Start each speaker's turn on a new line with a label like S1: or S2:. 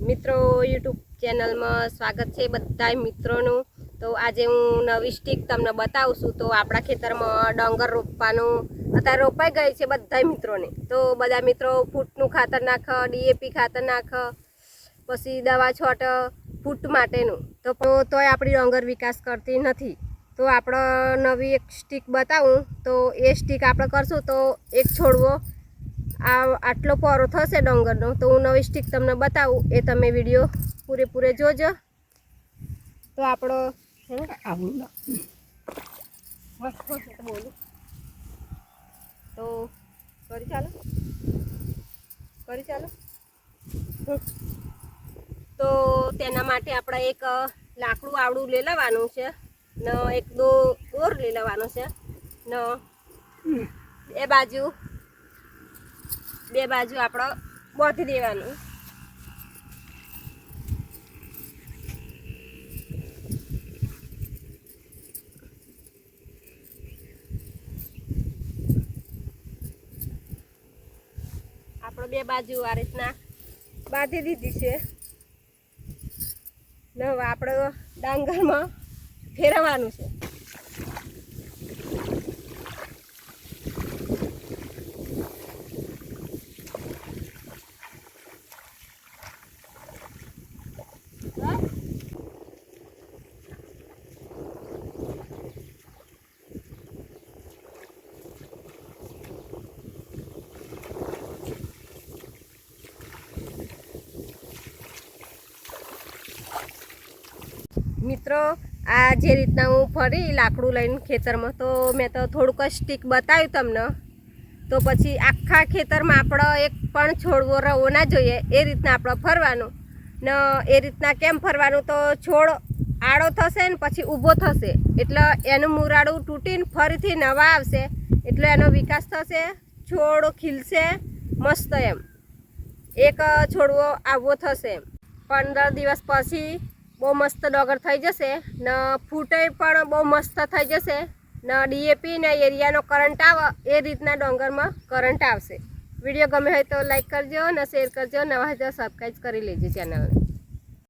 S1: મિત્રો યુટ્યુબ ચેનલમાં સ્વાગત છે બધા મિત્રોનું। તો આજે હું નવી સ્ટીક તમને બતાવું છું। તો આપણા ખેતરમાં ડાંગર રોપવાનું અત્યારે રોપાઈ ગઈ છે બધા મિત્રોને। તો બધા મિત્રો ફૂટનું ખાતર નાખ, ડીએપી ખાતર નાખ, પછી દવા છોટ ફૂટ માટેનું। તો તોય આપણી ડાંગર વિકાસ કરતી નથી। તો આપણે નવી એક સ્ટીક બતાવું। તો એ સ્ટીક આપણે કરશું તો એક છોડવો આટલો પોરો થશે ડાંગરનો। તો હું નવી સ્ટીક તમને બતાવું, એ તમે વિડીયો પૂરેપૂરે જોજો। તો આપણો બોલું તો કરી ચાલો। તો તેના માટે આપણે એક લાકડું આવડું લઈ લેવાનું છે ને એક દોર લઈ લેવાનો છે ને બે બાજુ આપણે બાંધી દેવાનું। આપણે બે બાજુ આ રીતના બાંધી દીધી છે ને હવે આપણે ડાંગરમાં ફેરવવાનું છે। મિત્રો આ જે રીતના હું ફરી લાકડું લઈને ખેતરમાં, તો મેં તો થોડુંક સ્ટીક બતાવ્યું તમને। તો પછી આખા ખેતરમાં આપણો એક પણ છોડવો રવો ના જોઈએ, એ રીતના આપણે ફરવાનું ને એ રીતના કેમ ફરવાનું, તો છોડ આડો થશે ને પછી ઊભો થશે એટલે એનું મૂરાડું તૂટીને ફરીથી નવા આવશે એટલે એનો વિકાસ થશે, છોડ ખીલશે મસ્ત એમ। એક છોડવો આવો થશે 15 દિવસ પછી બહુ મસ્ત ડોગર થઈ જશે ને ફૂટે પણ બહુ મસ્ત થઈ જશે ને ડીએપી ને એરિયાનો કરંટ આવે એ રીતના ડોંગરમાં કરંટ આવશે। વિડીયો ગમે હોય તો લાઈક કરજો ને શેર કરજો, નવા હોય તો સબસ્ક્રાઈબ કરી લેજો ચેનલને।